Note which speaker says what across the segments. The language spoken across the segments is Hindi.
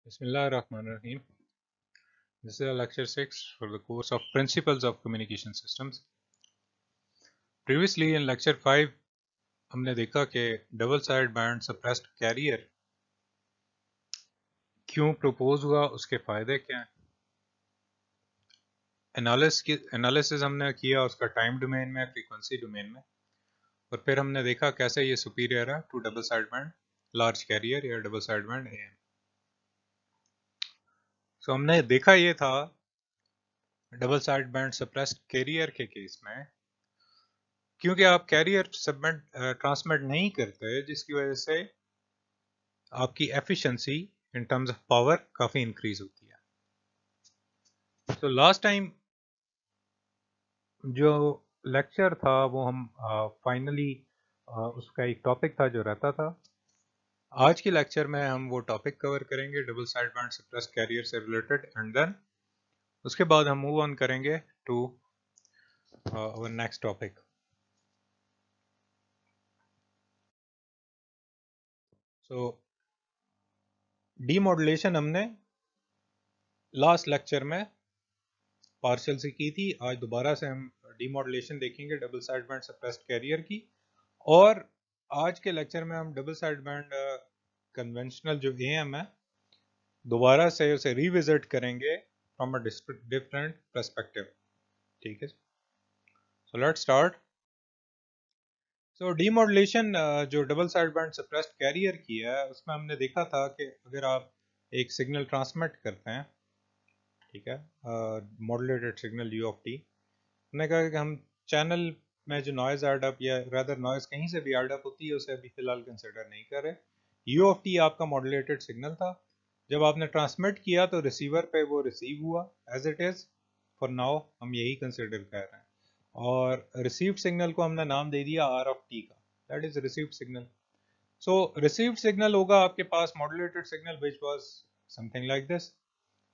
Speaker 1: Bismillahirrahmanirrahim. This is a lecture 6 for the course of Principles of Communication Systems. Previously in lecture 5 हमने देखा कि double side band suppressed carrier क्यों प्रपोज हुआ, उसके फ़ायदे क्या हैं, एनालिसिस हमने किया उसका टाइम डोमेन में, फ्रीक्वेंसी डोमेन में, और फिर हमने देखा कैसे ये सुपीरियर है to double side band large carrier या double side band AM। So हमने देखा ये था double side band suppressed carrier के केस में क्योंकि आप कैरियर सबमिट ट्रांसमिट नहीं करते, जिसकी वजह से आपकी efficiency in terms of power काफ़ी इंक्रीज होती है। तो लास्ट टाइम जो लेक्चर था वो हम फाइनली उसका एक टॉपिक था जो रहता था। आज के लेक्चर में हम वो टॉपिक कवर करेंगे double side band suppressed carrier से रिलेटेड, एंड देन उसके बाद हम मूव ऑन करेंगे to our next topic. So demodulation हमने लास्ट लेक्चर में पार्शियल से की थी। आज दोबारा से हम डीमॉड्यूलेशन देखेंगे double side band suppressed carrier की, और आज के लेक्चर में हम डबल साइड बैंड कन्वेंशनल जो AM है दोबारा से उसे रिविजिट करेंगे फ्रॉम अ डिफरेंट पर्सपेक्टिव। ठीक है, so let's start. So demodulation जो double side band suppressed carrier की है उसमें हमने देखा था कि अगर आप एक सिग्नल ट्रांसमिट करते हैं, ठीक है, modulated signal U of T, हमने कहा कि हम चैनल में जो नॉइज एड अप या रादर नॉइज कहीं से भी एड अप होती है उसे अभी फिलहाल कंसिडर नहीं कर रहे। U ऑफ T आपका मॉड्यूलेटेड सिग्नल था, जब आपने ट्रांसमिट किया तो रिसीवर पे वो रिसीव हुआ as it is. For now हम यही कंसिडर कर रहे हैं, और रिसीव्ड सिग्नल को हमने नाम दे दिया R ऑफ T का, that is received signal. So received signal होगा आपके पास modulated signal which was something like this.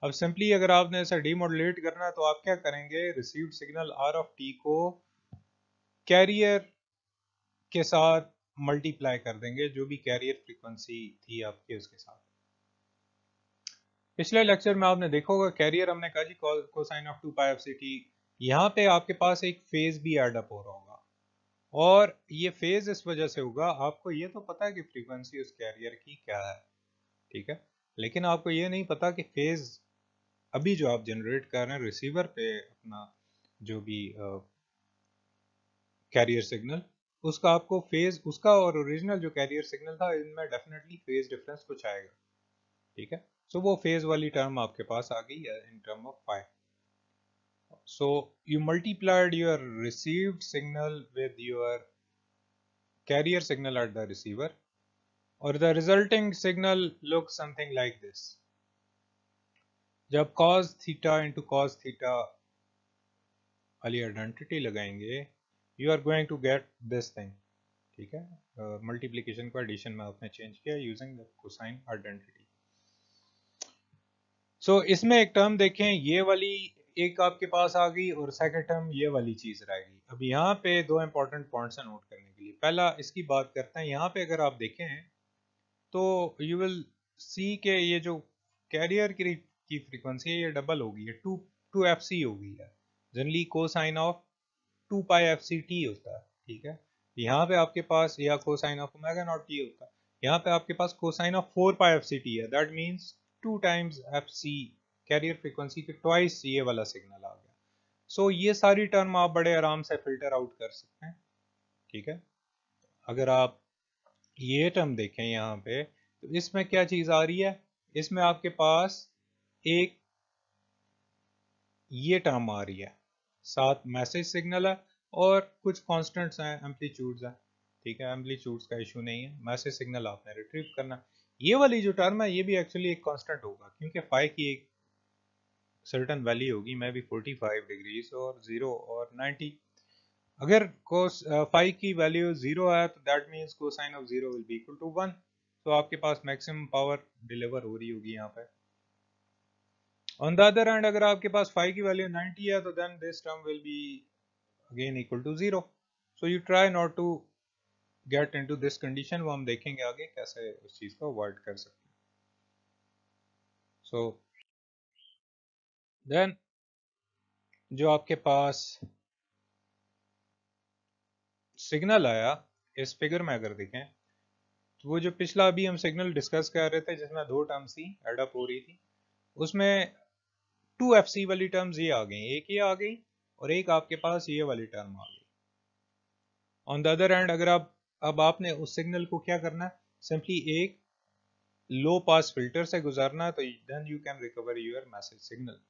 Speaker 1: अब सिंपली अगर आपने इसे डीमॉड्यूलेट करना है तो आप क्या करेंगे, received signal R of T को कैरियर के साथ मल्टीप्लाई कर देंगे, जो भी कैरियर फ्रीक्वेंसी थी आपके उसके साथ। पिछले लेक्चर में आपने देखा होगा कैरियर हमने कहा जी cosine of 2 pi F C T, यहाँ पे आपके पास एक फेज भी एड अप हो रहा होगा, और ये फेज इस वजह से होगा, आपको ये तो पता है कि फ्रीक्वेंसी उस कैरियर की क्या है, ठीक है, लेकिन आपको ये नहीं पता कि फेज अभी जो आप जनरेट कर रहे हैं रिसीवर पे अपना जो भी कैरियर सिग्नल, उसका आपको फेज उसका और ओरिजिनल जो कैरियर सिग्नल था इनमें डेफिनेटली फेज डिफरेंस कुछ आएगा, ठीक है। सो वो फेज वाली टर्म आपके पास आ गई in term of pi. So you multiplied your received signal with your carrier signal at the receiver, or the resulting signal looks something like this. जब cos theta into cos theta वाली आइडेंटिटी लगाएंगे, you are going to get this thing, ठीक है। मल्टीप्लिकेशन को एडिशन में आपने चेंज किया यूजिंग द कोसाइन आइडेंटिटी। सो इसमें एक टर्म देखें, ये वाली एक आपके पास आ गई, और सेकंड टर्म ये वाली चीज रह गई। अब यहाँ पे दो इंपॉर्टेंट पॉइंट्स हैं नोट करने के लिए। पहला इसकी बात करते हैं, यहाँ पे अगर आप देखें तो यू विल सी के ये जो कैरियर की फ्रीक्वेंसी है ये डबल होगी, ये टू एफ सी होगी है। Generally cosine of 2 pi F C T होता है, ठीक है। यहाँ पे आपके पास या cosine of omega naught T होता है, यहाँ पे आपके पास cosine of 4 pi F C T है, that means 2 times F C carrier frequency के ट्वाइस ये वाला सिग्नल आ गया। सो ये सारी टर्म आप बड़े आराम से फिल्टर आउट कर सकते हैं, ठीक है। अगर आप ये टर्म देखें यहाँ पे तो इसमें क्या चीज आ रही है, इसमें आपके पास एक ये टर्म आ रही है, साथ मैसेज सिग्नल है और कुछ कांस्टेंट्स हैं, एम्पलीट्यूड्स हैं, ठीक है। एम्पलीट्यूड्स का इशू नहीं है, मैसेज सिग्नल आपने रिट्रीव करना। ये वाली जो टर्म है ये भी एक्चुअली एक कांस्टेंट होगा, क्योंकि फाई की एक सर्टेन वैल्यू होगी, मे बी 45 डिग्रीज और 0 और 90। अगर कोस फाई की वैल्यू 0 है तो that means cosine of 0 will be equal to 1। तो आपके पास मैक्सिमम पावर डिलीवर हो रही होगी यहाँ पे। ऑन द अदर हैंड अगर आपके पास फाई की वैल्यू 90 है तो then this term will be again equal to 0। So you try not to get into this condition, वो हम देखेंगे आगे कैसे उस चीज को अवॉइड कर सकते हैं। सो देन जो आपके पास सिग्नल आया इस फिगर में अगर देखें तो वो जो पिछला अभी हम सिग्नल डिस्कस कर रहे थे जिसमें दो टर्म्स थी एड अप हो रही थी, उसमें 2FC वाली टर्म्स ये आ गई, एक ये आ गई और एक आपके पास ये वाली टर्म आ गई। ऑन द अदर हैंड अगर आप अब आपने उस सिग्नल को क्या करना है, सिंपली एक लो पास फिल्टर से गुजारना है, तो then you can recover your message signal.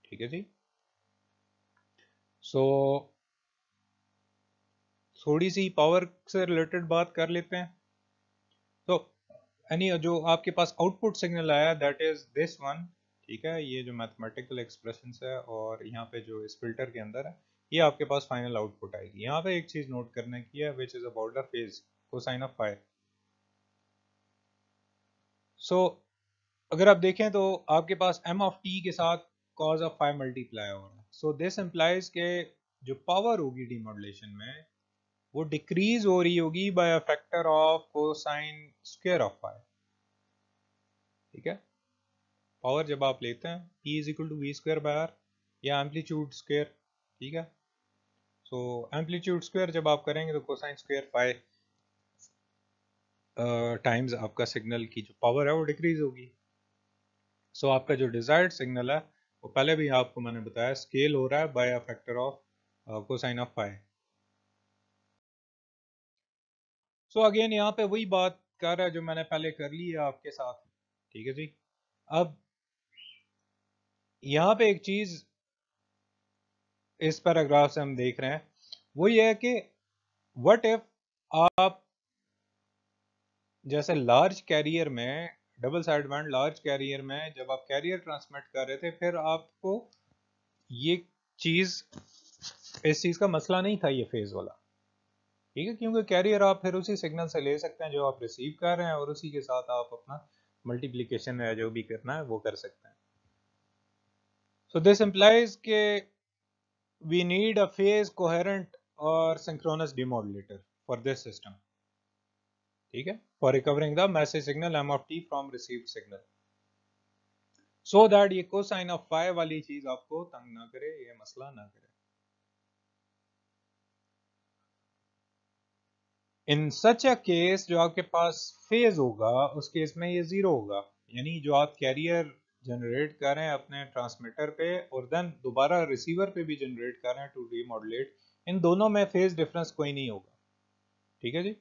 Speaker 1: ठीक है जी। सो थोड़ी सी पावर से रिलेटेड बात कर लेते हैं। तो जो आपके पास आउटपुट सिग्नल आया दैट इज दिस वन। ठीक है, ये जो मैथमेटिकल एक्सप्रेशन है और यहाँ पे जो इस फिल्टर के अंदर है ये आपके पास फाइनल आउटपुट आएगी। यहाँ पे एक चीज नोट करने की है which is about the phase cosine of phi. So अगर आप देखें तो आपके पास m ऑफ t के साथ cos ऑफ फाई मल्टीप्लाई हो रहा है। सो दिस इम्प्लाइज के जो पावर होगी डीमॉड्यूलेशन में वो डिक्रीज हो रही होगी by a factor of cosine square of phi. ठीक है, पावर जब आप लेते हैं P is equal to V square by R या एम्पलीट्यूड स्क्वायर। ठीक है, सो एम्पलीट्यूड स्क्वायर जब आप करेंगे तो कोसाइन स्क्वायर फाई टाइम्स आपका सिग्नल की जो पावर है वो डिक्रीज होगी। सो आपका जो डिजायर्ड सिग्नल है वो पहले भी आपको मैंने बताया स्केल हो रहा है by a factor of cosine of phi. So again यहाँ पे वही बात कर रहा है जो मैंने पहले कर ली है आपके साथ। ठीक है जी। अब यहाँ पे एक चीज इस पैराग्राफ से हम देख रहे हैं वो ये है कि व्हाट इफ आप जैसे लार्ज कैरियर में double side band large carrier में जब आप कैरियर ट्रांसमिट कर रहे थे फिर आपको ये चीज इस चीज का मसला नहीं था ये फेज वाला। ठीक है, क्योंकि कैरियर आप फिर उसी सिग्नल से ले सकते हैं जो आप रिसीव कर रहे हैं और उसी के साथ आप अपना मल्टीप्लिकेशन या जो भी करना है वो कर सकते हैं। सो दिस इम्प्लाइज के we need a phase coherent और synchronous demodulator for this system. ठीक है, for recovering the message signal m of t from received signal so that ये कोसाइन ऑफ फाई वाली चीज आपको तंग ना करे, ये मसला ना करे। इन सच अ केस जो आपके पास फेज होगा उस केस में ये जीरो होगा, यानी जो आप कैरियर जनरेट कर रहे हैं अपने ट्रांसमीटर पे और देन दोबारा रिसीवर पे भी जनरेट कर रहे हैं टू रीमॉड्यूलेट, इन दोनों में फेज डिफरेंस कोई नहीं होगा। ठीक है जी।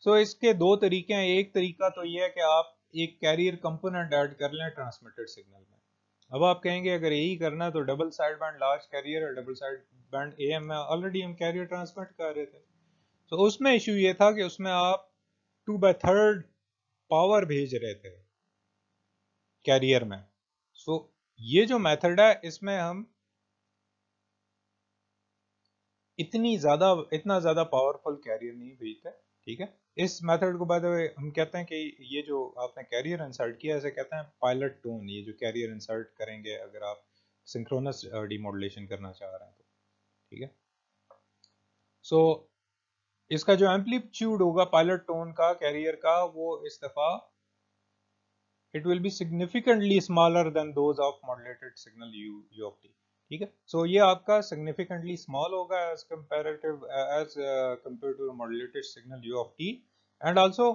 Speaker 1: सो इसके दो तरीके हैं। एक तरीका तो ये है कि आप एक कैरियर कंपोनेंट ऐड कर लें ट्रांसमिटेड सिग्नल में। अब आप कहेंगे अगर यही करना है तो double side band large carrier और डबल साइड बैंड एएम में ऑलरेडी हम कैरियर ट्रांसमिट कर रहे थे। तो उसमें इशू ये था कि उसमें आप 2/3 पावर भेज रहे थे कैरियर में। सो ये जो मेथड है इसमें हम इतना ज्यादा पावरफुल कैरियर नहीं भेजते। ठीक है, इस मेथड को बाय द वे हम कहते हैं कि ये जो आपने कैरियर इंसर्ट किया इसे कहते हैं पायलट टोन। ये जो कैरियर इंसर्ट करेंगे अगर आप सिंक्रोनस डिमॉड्यूलेशन करना चाह रहे हैं तो। ठीक है, सो इसका जो एम्पलीट्यूड होगा पायलट टोन का कैरियर का वो इस दफा it will be significantly smaller than those of modulated signal u of t। ठीक है, so ये आपका significantly small होगा as compared to the modulated signal u of t, and also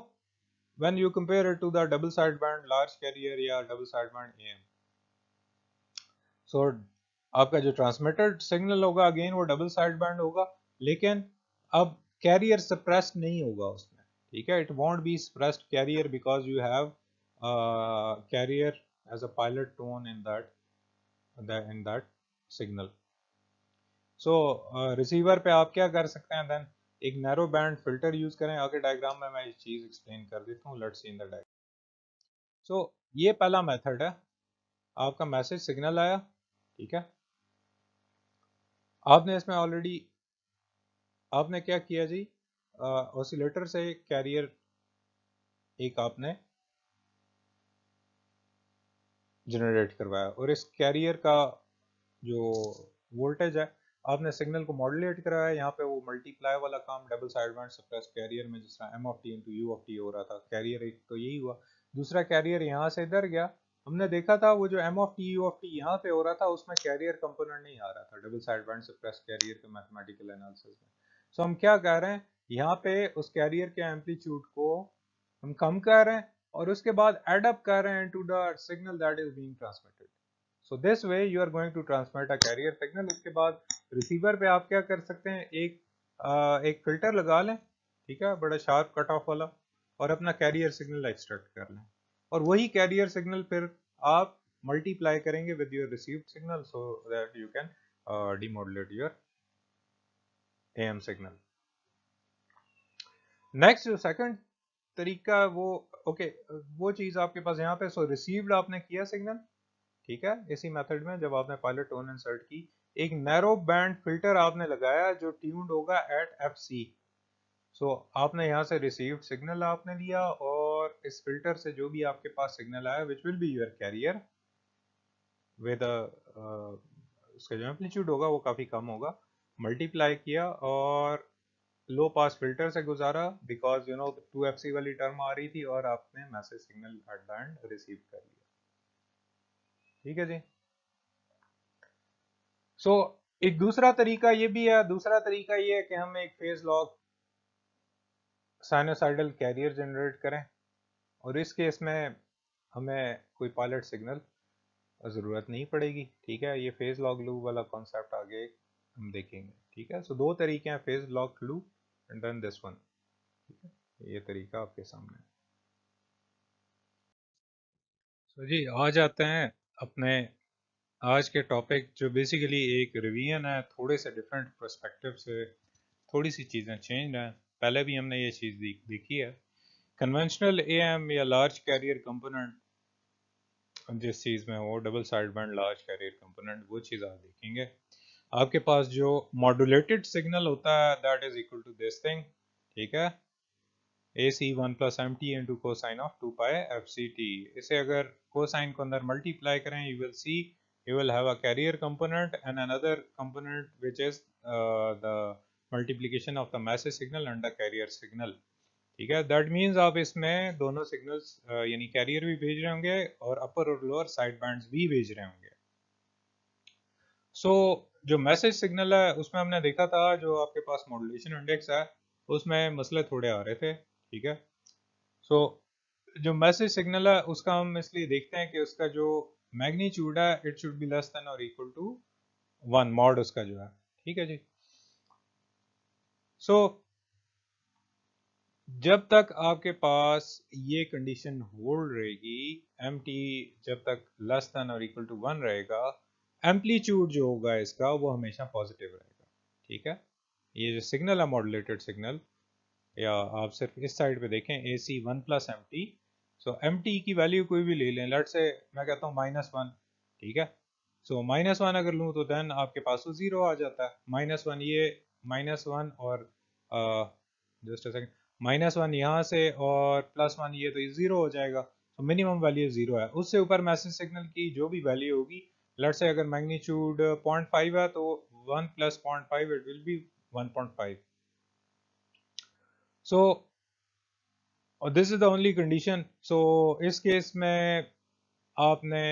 Speaker 1: when you compare it to the double sideband large carrier या double sideband AM, so आपका जो ट्रांसमिटेड सिग्नल होगा अगेन वो डबल साइडबैंड होगा लेकिन अब कैरियर सप्रेस्ड नहीं होगा उसमें। ठीक है, it won't be suppressed career because you have carrier as a pilot tone in that signal। so receiver पे आप क्या कर सकते हैं देन एक नैरो बैंड फिल्टर यूज करें। आगे डायग्राम में मैं ये चीज एक्सप्लेन कर देता हूँ। Let's see in the diagram. So ये पहला मेथड है, आपका मैसेज सिग्नल आया। ठीक है, आपने इसमें ऑलरेडी आपने क्या किया जी, ऑसिलेटर से कैरियर एक आपने जनरेट करवाया और इस कैरियर का जो वोल्टेज है आपने सिग्नल को मॉड्यूलेट कराया। यहाँ पे वो मल्टीप्लाई वाला काम double side band suppress carrier में जिस तरह m of t into u of t हो रहा था, कैरियर एक तो यही हुआ। दूसरा कैरियर यहाँ से इधर गया, हमने देखा था वो जो M of T U of T यहाँ पे हो रहा था उसमें कैरियर कंपोनेंट नहीं आ रहा था double side band suppressed carrier के मैथमेटिकल एनालिसिस में। सो हम क्या कह रहे हैं, यहाँ पे उस कैरियर के एम्पलीट्यूड को हम कम कर रहे हैं और उसके बाद एड अप कर रहे हैं to the signal that is being transmitted. So this way you are going to transmit a carrier signal. उसके बाद रिसीवर पे आप क्या कर सकते हैं, एक फिल्टर लगा लें, ठीक है, बड़ा शार्प कट ऑफ वाला, और अपना कैरियर सिग्नल एक्सट्रैक्ट कर लें, और वही कैरियर सिग्नल फिर आप मल्टीप्लाई करेंगे with your received signal so that you can demodulate your AM signal. Next जो सेकंड तरीका वो ओके वो चीज आपके पास यहाँ पे, सो रिसीव्ड आपने किया सिग्नल, ठीक है, इसी मेथड में जब आपने पायलट टोन इंसर्ट की, एक नैरो बैंड फिल्टर आपने लगाया जो ट्यून्ड होगा एट एफ सी। सो आपने यहाँ से रिसीव्ड सिग्नल आपने लिया और इस फिल्टर से जो भी आपके पास सिग्नल आया which will be your carrier with उसका जो एम्पलीट्यूड होगा वो काफी कम होगा, मल्टीप्लाई किया और लो पास फिल्टर से गुजारा बिकॉज यू नो 2fc वाली टर्म आ रही थी और आपने message signal at the end receive कर लिया। ठीक है जी। सो एक दूसरा तरीका ये भी है, दूसरा तरीका ये है कि हम एक phase lock sinusoidal carrier generate करें और इस केस में हमें कोई पायलट सिग्नल ज़रूरत नहीं पड़ेगी। ठीक है, ये फेज लॉग लूप वाला कॉन्सेप्ट आगे हम देखेंगे। ठीक है, सो दो तरीके हैं, phase lock loop and then this one. ठीक है, ये तरीका आपके सामने है। सो जी आ जाते हैं अपने आज के टॉपिक, जो बेसिकली एक रिवीजन है, थोड़े से डिफरेंट पर्सपेक्टिव से थोड़ी सी चीज़ें चेंज हैं। पहले भी हमने ये चीज़ देखी है, कन्वेंशनल एएम या लार्ज कैरियर कंपोनेंट जिस चीज़ में हो, double side band large carrier component, वो चीज़ आप देखेंगे। आपके पास जो मॉड्यूलेटेड सिग्नल होता है that is equal to this thing, ठीक है, AC1+MT into cosine of 2 pi FCT। इसे अगर कोसाइन को अंदर मल्टीप्लाई करें you will see you will have a carrier component and another component which is the multiplication of the message signal and the carrier signal। ठीक है, दैट मीन्स आप इसमें दोनों सिग्नल्स यानी कैरियर भी भेज रहे होंगे और अपर और लोअर साइड बैंड्स भी भेज रहे होंगे। सो जो मैसेज सिग्नल है उसमें हमने देखा था जो आपके पास मॉड्यूलेशन इंडेक्स है उसमें मसले थोड़े आ रहे थे। ठीक है, सो जो मैसेज सिग्नल है उसका हम इसलिए देखते हैं कि उसका जो मैग्नीट्यूड है it should be less than और इक्वल टू 1 मॉड उसका जो है। ठीक है जी। सो जब तक आपके पास ये कंडीशन होल्ड रहेगी, एम टी जब तक लेस देन और इक्वल टू 1 रहेगा, एम्पलीट्यूड जो होगा इसका वो हमेशा पॉजिटिव रहेगा। ठीक है, ये जो सिग्नल है मॉड्यूलेटेड सिग्नल, या आप सिर्फ इस साइड पे देखें AC1+MT, सो MT की वैल्यू कोई भी ले लें, लेट से मैं कहता हूँ -1। ठीक है, सो -1 अगर लूँ तो देन आपके पास वो जीरो आ जाता है। -1 ये -1 और जस्ट सेकंड -1 यहाँ से और +1 ये, तो ये जीरो हो जाएगा। तो मिनिमम वैल्यू जीरो है, उससे ऊपर मैसेज सिग्नल की जो भी वैल्यू होगी, लेट से अगर मैग्नीट्यूड 0.5 है तो 1 + 0.5 इट विल बी 1.5। सो और this is the only condition. So इस केस में आपने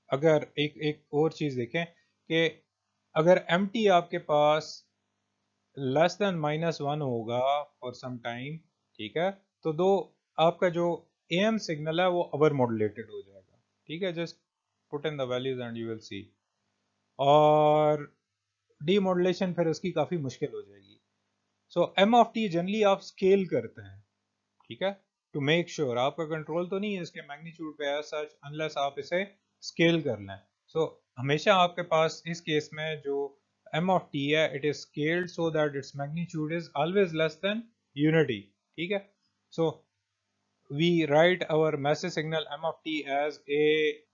Speaker 1: अगर एक एक और चीज देखें कि अगर MT आपके पास लेस देन -1 होगा फॉर सम टाइम, ठीक है, तो दो आपका जो AM सिग्नल है वो ओवर मॉड्यूलेटेड हो जाएगा। ठीक है, just put in the values and you will सी, और डीमॉड्यूलेशन फिर उसकी काफी मुश्किल हो जाएगी। सो M ऑफ T जनरली आप स्केल करते हैं, ठीक है, टू मेक श्योर आपका कंट्रोल तो नहीं है इसके मैग्नीट्यूड पे एज सच अनलेस आप इसे स्केल कर लें। सो हमेशा आपके पास इस केस में जो m ऑफ t है it is scaled so that its magnitude is always less than unity. ठीक है, सो we write our message signal m of t as a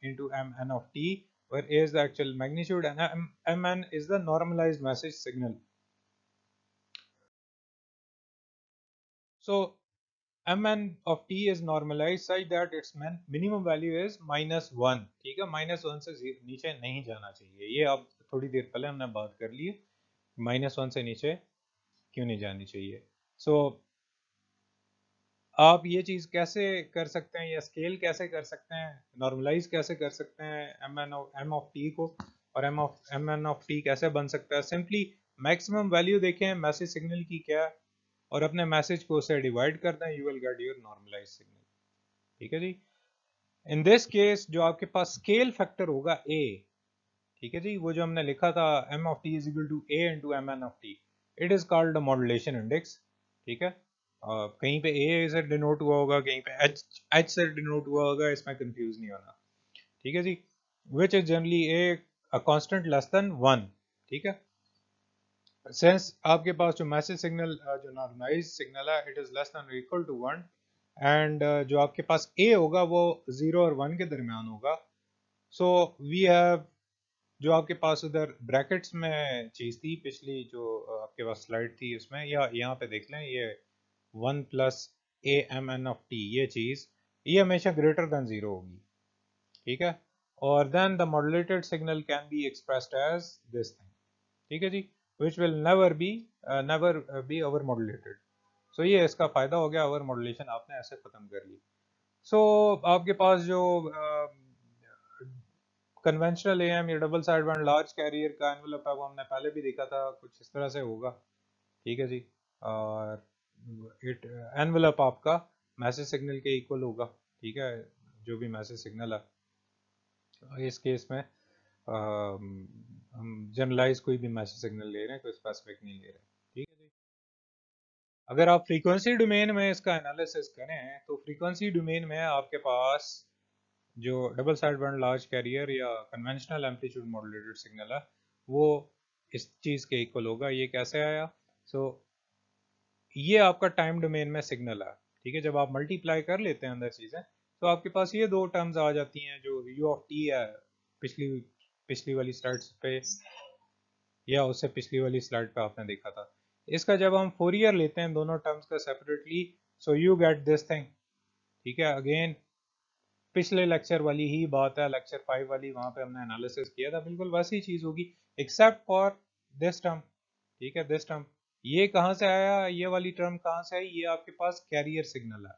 Speaker 1: into mn of t, where a is the actual magnitude and mn is the normalized message signal. So mn of t is normalized such that its minimum value is -1। ठीक है, -1 से नीचे नहीं जाना चाहिए, ये आप थोड़ी देर पहले हमने बात कर ली, -1 से नीचे क्यों नहीं जानी चाहिए। सो आप ये चीज़ कैसे कर सकते हैं या स्केल कैसे कर सकते हैं, नॉर्मलाइज कैसे कर सकते हैं एम ऑफ टी को, और एम एन ऑफ टी कैसे बन सकता है। सिंपली मैक्सिमम वैल्यू देखें मैसेज सिग्नल की क्या है और अपने मैसेज को उससे डिवाइड कर दें, you will get your normalize signal. ठीक है जी। इन दिस केस जो आपके पास स्केल फैक्टर होगा ए, ठीक है जी, वो जो हमने लिखा था M of T is equal to A into M N of T, it is called modulation index. ठीक है, कहीं पे ए से डिनोट हुआ होगा, कहीं पे एच से डिनोट हुआ होगा, इसमें कंफ्यूज नहीं होना। ठीक है जी, which is generally a constant less than 1। ठीक है, सिंस आपके पास जो मैसेज सिग्नल जो नॉर्मलाइज सिग्नल है it is less than equal to 1, and जो आपके पास ए होगा वो 0 और 1 के दरमियान होगा। सो वी हैव जो आपके पास उधर ब्रैकेट्स में चीज थी पिछली जो आपके पास स्लाइड थी उसमें, या यहाँ पे देख लें, ये 1 plus A M N of T, ये चीज ये हमेशा ग्रेटर देन 0 होगी। ठीक है, और then the modulated signal can be expressed as this thing. ठीक है जी, which will never be over modulated. So ये इसका फायदा हो गया, ओवर मॉड्यूलेशन आपने ऐसे खत्म कर ली। सो आपके पास जो कन्वेंशनल एएम या double side band large carrier का एनवेलप है वो हमने पहले भी देखा था, कुछ इस तरह से होगा। ठीक है जी, और इट एनवेलप आपका मैसेज सिग्नल के इक्वल होगा। ठीक है, जो भी मैसेज सिग्नल है इस केस में हम जनरलाइज कोई भी मैसेज सिग्नल ले रहे हैं, कोई स्पेसिफिक नहीं ले रहे। ठीक है जी, अगर आप फ्रीक्वेंसी डोमेन में इसका एनालिसिस करें तो फ्रीक्वेंसी डोमेन में आपके पास जो double side band large carrier या कन्वेंशनल एम्पलीट्यूड मॉड्यूलेटेड सिग्नल है वो इस चीज़ के इक्वल होगा। ये कैसे आया? सो ये आपका टाइम डोमेन में सिग्नल है। ठीक है, जब आप मल्टीप्लाई कर लेते हैं अंदर चीज़ें तो आपके पास ये दो टर्म्स आ जाती हैं जो यू ऑफ टी है, पिछली पिछली वाली स्लाइड पे या उससे पिछली वाली स्लाइड पे आपने देखा था। इसका जब हम फोरियर लेते हैं दोनों टर्म्स का separately, so you get this thing. ठीक है, अगेन पिछले लेक्चर वाली ही बात है, लेक्चर 5 वाली, वहां पे हमने एनालिसिस किया था, बिल्कुल वैसी चीज होगी एक्सेप्ट फॉर दिस टर्म। ठीक है, दिस टर्म ये कहां से आया, ये वाली टर्म कहां से आई? ये आपके पास कैरियर सिग्नल है।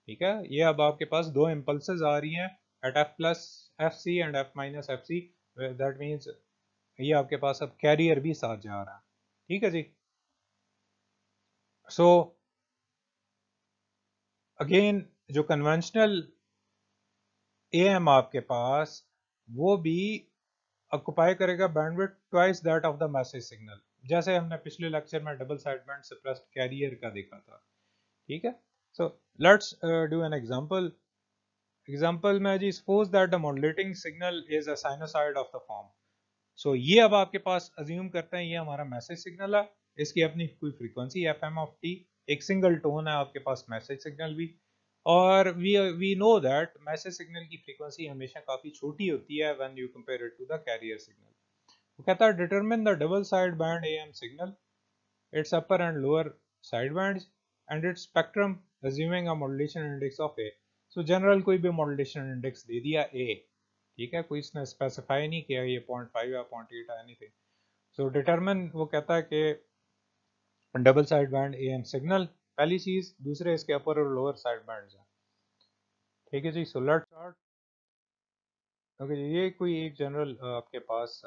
Speaker 1: ठीक है, ये अब आपके पास दो इम्पल्सेस आ रही हैं at F plus F C and F minus F C, that means ये आपके पास अब कैरियर भी साथ जा रहा है। ठीक है जी, सो अगेन जो कन्वेंशनल एएम आपके पास वो भी ऑक्युपाई करेगा bandwidth twice that of the message signal, जैसे हमने पिछले लेक्चर में double side band suppressed carrier का देखा था। ठीक है, so let's do an example में जी, suppose that the modulating signal is a sinusoid of the form. So ये अब आपके पास अज्यूम करते हैं ये हमारा मैसेज सिग्नल है, इसकी अपनी कोई frequency F M of T, एक सिंगल टोन है आपके पास मैसेज सिग्नल भी, और we know that message signal की फ्रीक्वेंसी हमेशा काफी छोटी होती है when you compare it to the carrier signal. वो कहता है determine the double side band AM signal, its upper and lower side bands and its spectrum assuming a modulation index of A. So general कोई भी मॉड्यूलेशन इंडेक्स दे दिया ए। ठीक है, कोई इसने स्पेसिफाई नहीं किया ये 0.5 या 0.8 है एनीथिंग। सो डिटरमिन वो कहता है कि double side band AM signal पहली चीज, दूसरे इसके अपर और लोअर साइड बैंड्स हैं। ठीक है जी, सो लेट्स स्टार्ट। ओके, ये कोई एक जनरल आपके पास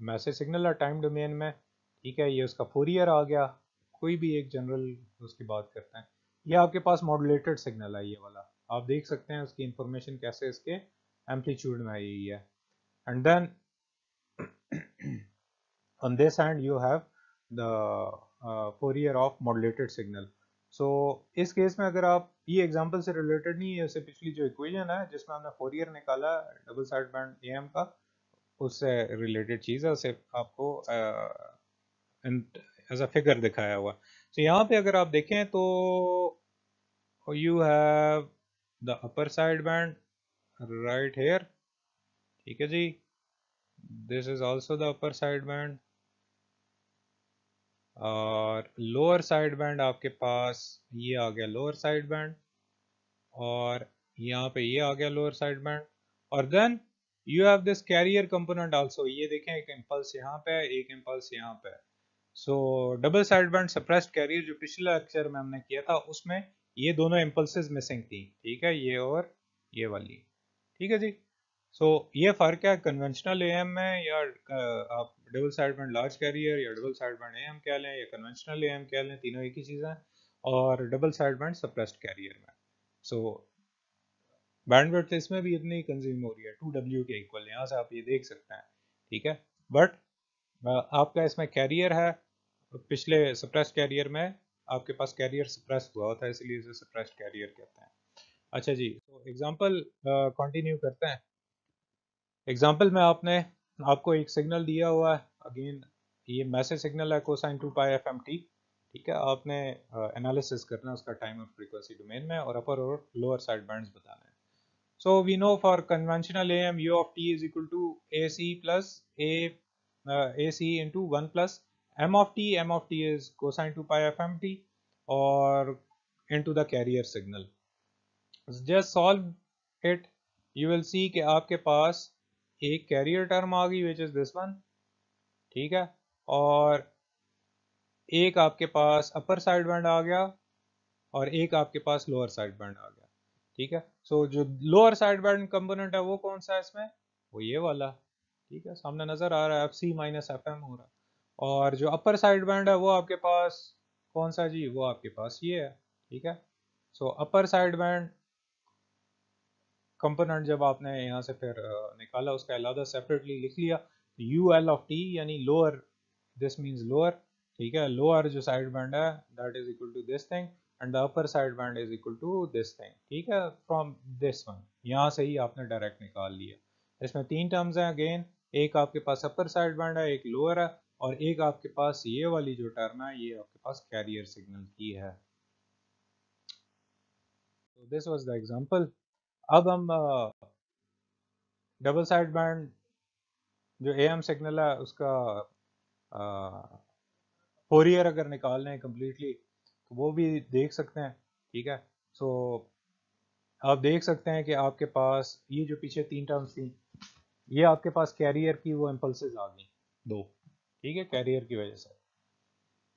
Speaker 1: मैसेज सिग्नल है टाइम डोमेन में। ठीक है, ये उसका फोरियर आ गया, कोई भी एक जनरल उसकी बात करते हैं। ये आपके पास मॉड्यूलेटेड सिग्नल है, ये वाला आप देख सकते हैं उसकी इंफॉर्मेशन कैसे इसके एम्पलीट्यूड में आई हुई है। And then on this hand you have the Fourier of modulated signal. So इस केस में अगर आप ये एग्जांपल से रिलेटेड नहीं है, उससे पिछली जो इक्वेशन है जिसमें हमने फोरियर निकाला डबल साइड बैंड एएम का, उससे रिलेटेड चीज है, उसे आपको एज अ फिगर दिखाया हुआ। तो यहाँ पे अगर आप देखें तो you have the upper side band right here. ठीक है जी, this is also the upper side band, और लोअर साइड बैंड आपके पास ये आ गया लोअर साइड बैंड, और यहाँ पे ये आ गया लोअर साइड बैंड, और then you have this carrier component also. ये देखें एक इम्पल्स यहाँ पे है, एक इम्पल्स यहाँ पे है। सो double side band suppressed career जो पिछले लेक्चर में हमने किया था उसमें ये दोनों इम्पल्सेस मिसिंग थी, ठीक है, ये और ये वाली, ठीक है जी। सो ये फ़र्क है कन्वेंशनल एएम में, या आप double side band large carrier या डबल साइड बैंड एएम कह लें या कन्वेंशनल एएम कह लें, तीनों एक ही चीज़ है, और double side band suppressed career में। सो बैंडविड्थ इसमें भी इतनी कंज्यूम हो रही है 2W के इक्वल, यहाँ से आप ये देख सकते हैं, ठीक है। बट आपका इसमें कैरियर है, पिछले सप्रेस्ड कैरियर में आपके पास कैरियर सप्रेस हुआ होता है, इसलिए इसे सप्रेस्ड कैरियर कहते हैं। अच्छा जी, तो एग्जांपल कंटिन्यू करते हैं। एग्जांपल में आपको एक सिग्नल दिया हुआ है, अगेन ये मैसेज सिग्नल है cosine 2 pi F M T, ठीक है। आपने एनालिसिस करना है उसका टाइम और फ्रीक्वेंसी डोमेन में, और अपर और लोअर साइड बैंड्स बताना है। So we know for conventional AM u of t is equal to AC plus AC into 1 plus m of t. M of t is cosine 2 pi fmt or into the carrier signal. Just solve it. You will see कि आपके पास एक carrier term आ गई which is this one, ठीक है, और एक आपके पास अपर साइड बैंड आ गया और एक आपके पास लोअर साइड बैंड आ गया, ठीक है। सो जो लोअर साइड बैंड कंपोनेंट है वो कौन सा है इसमें, वो ये वाला, ठीक है, सामने नजर आ रहा है, F C minus F M हो रहा है। और जो अपर साइड बैंड है वो आपके पास कौन सा जी, वो आपके पास ये है, ठीक है। सो अपर साइड बैंड कंपोनेंट जब आपने यहाँ से फिर निकाला, उसका अलग सेपरेटली लिख लिया, यू एल ऑफ टी यानी लोअर, दिस मीन्स लोअर, ठीक है, लोअर जो साइड बैंड है that is equal to this thing and the upper side band is equal to this thing, ठीक है, फ्रॉम दिस वन, यहाँ से ही आपने डायरेक्ट निकाल लिया। इसमें तीन टर्म्स हैं अगेन, एक आपके पास अपर साइड बैंड है, एक लोअर है, और एक आपके पास ये वाली जो टर्म है ये आपके पास कैरियर सिग्नल की है। तो दिस वाज द एग्जांपल। अब हम डबल साइड बैंड जो एएम सिग्नल है उसका फोरियर अगर निकालना है कम्प्लीटली तो वो भी देख सकते हैं, ठीक है। सो आप देख सकते हैं कि आपके पास ये जो पीछे तीन टर्म्स थी, ये आपके पास कैरियर की वो इम्पल्सेस आ गई दो, ठीक है, कैरियर की वजह से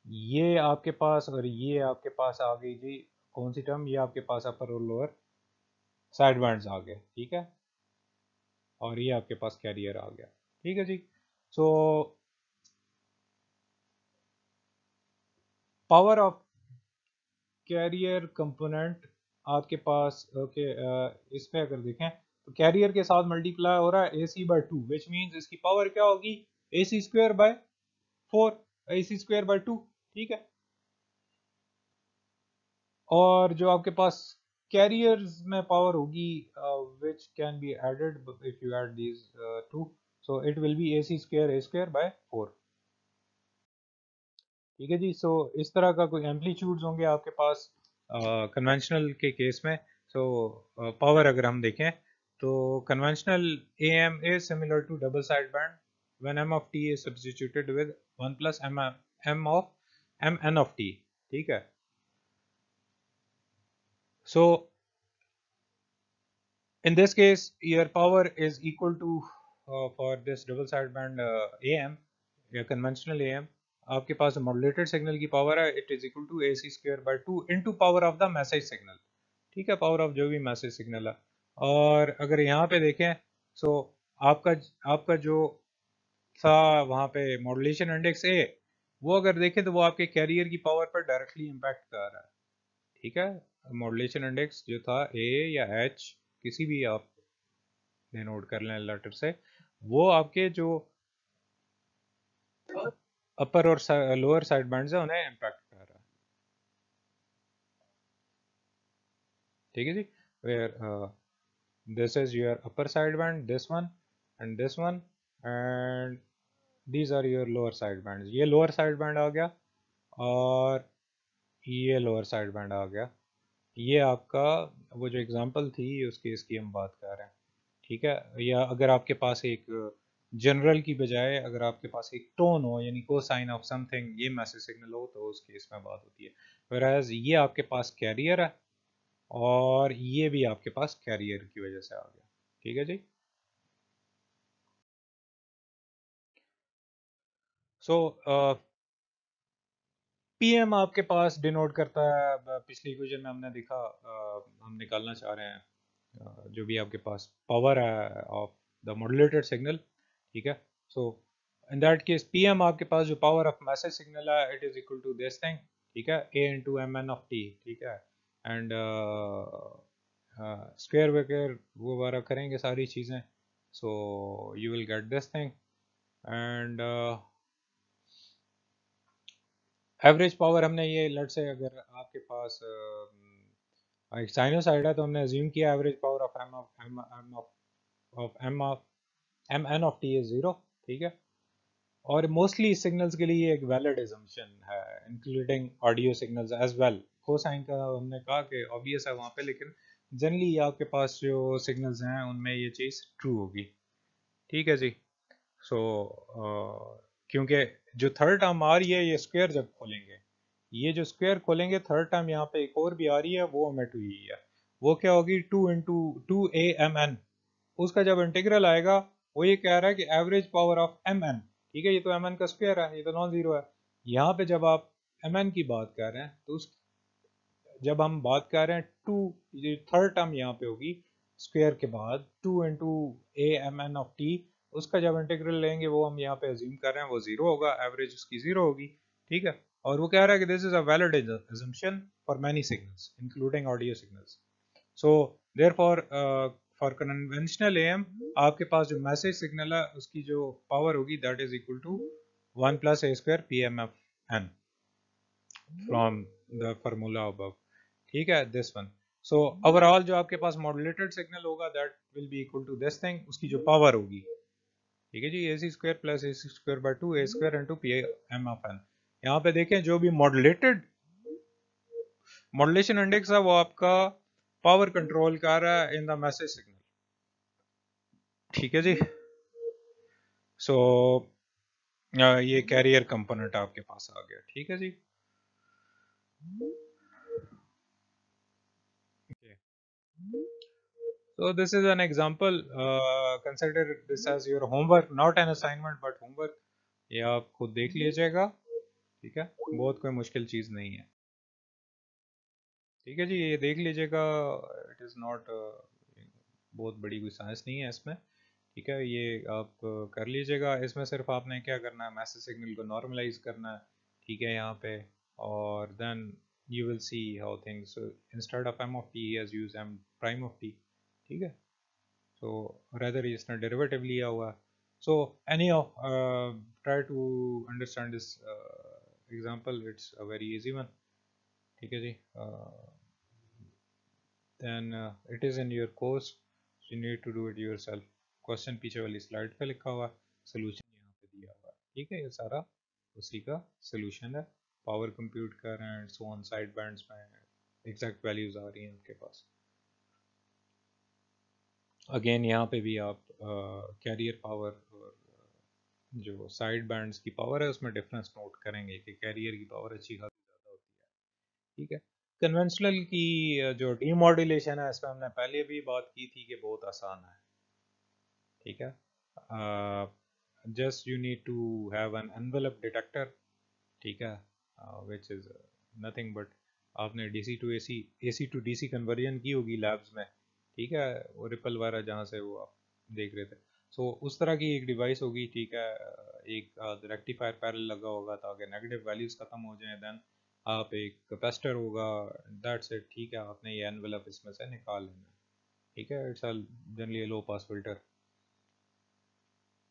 Speaker 1: ये आपके पास, और ये आपके पास आ गई जी कौन सी टर्म, ये आपके पास अपर और लोअर साइड बैंड्स आ गए, ठीक है, और ये आपके पास कैरियर आ गया, ठीक है जी। So power of carrier component आपके पास, ओके, इस पे अगर देखें तो कैरियर के साथ मल्टीप्लाई हो रहा है A C by two, which means इसकी पावर क्या होगी, A C square by 4, A C square by 2, ठीक है। और जो आपके पास कैरियर्स में पावर होगी which can be added if you add these two, so it will be A square by 4, ठीक है जी। सो इस तरह का कोई एम्पलीट्यूड्स होंगे आपके पास कन्वेंशनल के केस में। सो पावर अगर हम देखें तो conventional AM is similar to double side band when M of T is substituted with 1 plus M of M N of T, ठीक है। सो in this case your power is equal to for this double sideband AM या conventional AM, आपके पास मॉड्यूलेटेड सिग्नल की पावर है it is equal to A C square by 2 into power of the message signal, ठीक है, पावर ऑफ जो भी मैसेज सिग्नल है। और अगर यहाँ पे देखें सो आपका आपका जो था वहाँ पे मॉड्यूलेशन इंडेक्स ए, वो अगर देखें तो वो आपके कैरियर की पावर पर डायरेक्टली इम्पैक्ट कर रहा है, ठीक है। मॉड्यूलेशन इंडेक्स जो था ए या एच, किसी भी आप नोट कर लें लेटर से, वो आपके जो अपर और लोअर साइड बैंड्स है उन्हें इम्पैक्ट कर रहा है, ठीक है जी। Where this is your upper side band, this one and this one, and these are your lower side band, ये लोअर साइड बैंड आ गया और ये लोअर साइड बैंड आ गया। ये आपका वो जो एग्जांपल थी उसकी इसकी हम बात कर रहे हैं, ठीक है। या अगर आपके पास एक जनरल की बजाय अगर आपके पास एक टोन हो यानी कोसाइन ऑफ समथिंग ये मैसेज सिग्नल हो तो उस केस में बात होती है। whereas ये आपके पास कैरियर है और ये भी आपके पास कैरियर की वजह से आ गया, ठीक है जी। सो पीएम आपके पास डिनोट करता है, पिछली इक्वेशन में हमने देखा, हम निकालना चाह रहे हैं जो भी आपके पास पावर है ऑफ द मॉड्यूलेटेड सिग्नल, ठीक है। So in that case PM आपके पास जो पावर ऑफ मैसेज सिग्नल है it is equal to this thing, ठीक है, A into M N of T, ठीक है। एंड स्क्वायर वगैरह वो वगैरह करेंगे सारी चीज़ें, so you will get this thing. And average power हमने ये लेट से अगर आपके पास एक साइनोसाइड है तो हमने अज्यूम किया average power of M of M N of T is 0, ठीक है। और मोस्टली सिग्नल्स के लिए एक वैलिड assumption है, including audio signals as well. Cosine का हमने कहा कि ऑब्वियस है वहाँ पे, लेकिन जनरली आपके पास जो सिग्नल्स हैं उनमें ये चीज़ ट्रू होगी, ठीक है जी। सो क्योंकि जो थर्ड टर्म आ रही है ये स्क्वायर जब खोलेंगे, ये जो स्क्वायर खोलेंगे थर्ड टर्म यहाँ पे एक और भी आ रही है वो ओमिट हुई है, वो क्या होगी 2 इंटू 2 a m n। उसका जब इंटीग्रल आएगा वो ये कह रहा है कि average power of M N, ठीक है, ये तो एम एन का स्क्वायर है, ये तो नॉन जीरो है। यहाँ पे जब आप एम एन की बात कर रहे हैं तो उस जब हम बात कर रहे हैं टू, ये थर्ड टर्म यहाँ पे होगी स्क्वायर के बाद 2 into A M N of T, उसका जब इंटीग्रल लेंगे वो हम यहाँ पे अज्यूम कर रहे हैं वो जीरो होगा, एवरेज उसकी जीरो होगी, ठीक है। और वो कह रहा है कि this is a valid assumption for many signals including audio signals. So therefore for conventional AM आपके पास जो मैसेज सिग्नल है उसकी जो पावर होगी that is equal to 1 plus A square P M F N from the formula above, ठीक है, दिस वन। सो ओवरऑल जो आपके पास मॉड्यूलेटेड सिग्नल होगा that will be equal to this thing, उसकी जो पावर होगी, ठीक है जी, A C square plus A C square by 2 A square into P M of N. यहाँ पे देखें जो भी मॉड्यूलेशन इंडेक्स है वो आपका पावर कंट्रोल कर रहा है इन द मैसेज सिग्नल, ठीक है जी। सो ये कैरियर कंपोनेंट आपके पास आ गया, ठीक है जी। okay. So this is an example, consider this as your homework, not an assignment but homework। ये आप खुद देख लीजिएगा, ठीक है, बहुत कोई मुश्किल चीज़ नहीं है, ठीक है जी, ये देख लीजिएगा, इट इज़ नॉट बहुत बड़ी कोई साइंस नहीं है इसमें, ठीक है, ये आप कर लीजिएगा। इसमें सिर्फ आपने क्या करना है, मैसेज सिग्नल को नॉर्मलाइज करना है, ठीक है, यहाँ पे, और then you will see how things instead of M of T he has used M prime of T, ठीक है। सो रेदर इसने डेरिवेटिव लिया हुआ है। So any of try to understand this example, it's a very easy one, ठीक है जी। then it is in your course, so you need to do it yourself। Question पीछे वाली स्लाइड पे लिखा हुआ है, सोल्यूशन यहाँ पे दिया हुआ है, ठीक है, ये सारा उसी का सोल्यूशन है। पावर कंप्यूट कर रहे हैं, सो ऑन साइड बैंड्स में एग्जैक्ट वैल्यूज आ रही हैं आपके पास। अगेन यहाँ पे भी आप कैरियर पावर और जो साइड बैंड्स की पावर है उसमें डिफरेंस नोट करेंगे कि कैरियर की पावर अच्छी खासी ज़्यादा होती है, ठीक है। कन्वेंशनल की जो डीमॉड्यूलेशन है इसमें हमने पहले भी बात की थी कि बहुत आसान है, ठीक है। Just you need to have an envelope detector, ठीक है, विच इज नथिंग बट आपने DC to AC, AC to DC conversion की होगी लैब्स में, ठीक है, वो रिपल वाला जहाँ से वो आप देख रहे थे। सो उस तरह की एक डिवाइस होगी, ठीक है, एक रेक्टिफायर पैरेलल लगा होगा ताकि नेगेटिव वैल्यूज खत्म हो जाएं, देन आप एक कैपेसिटर होगा, दैट्स इट, ठीक है, आपने ये एनवेलप इसमें से निकाल लेना है, ठीक है, it's generally low pass filter,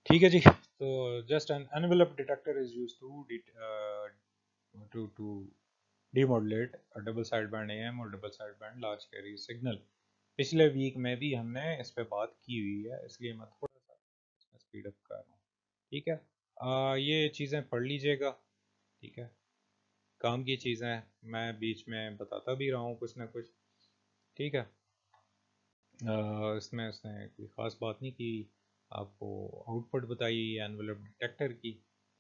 Speaker 1: ठीक है जी। तो just an envelope detector is used to demodulate double side band AM और double side band large carrier signal. पिछले वीक में भी हमने इस पे बात की हुई है, इसलिए मैं थोड़ा सा इसमें स्पीड अप कर रहा हूँ, ठीक है। ये चीज़ें पढ़ लीजिएगा, ठीक है, काम की चीज़ें मैं बीच में बताता भी रहा हूँ कुछ ना कुछ, ठीक है। इसमें उसने कोई ख़ास बात नहीं की, आपको आउटपुट बताई एनवेलप डिटेक्टर की,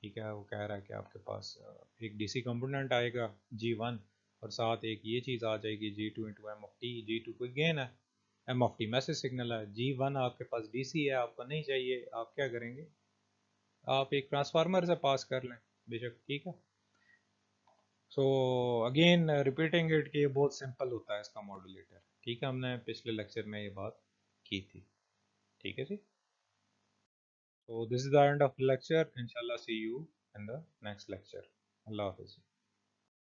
Speaker 1: ठीक है, वो कह रहा है कि आपके पास एक डीसी कंपोनेंट आएगा G1 और साथ एक ये चीज़ आ जाएगी G2 into M of T. G2 कोई गेन है, M of T message signal है, G1 आपके पास डीसी है, आपको नहीं चाहिए, आप क्या करेंगे, आप एक ट्रांसफार्मर से पास कर लें बेशक, ठीक है। सो अगेन रिपीटिंग इट कि ये बहुत सिंपल होता है इसका मॉड्यूलेटर। ठीक है, हमने पिछले लेक्चर में ये बात की थी। ठीक है जी। So this is the end of the lecture. Inshallah, see you in the next lecture. Allah Hafiz.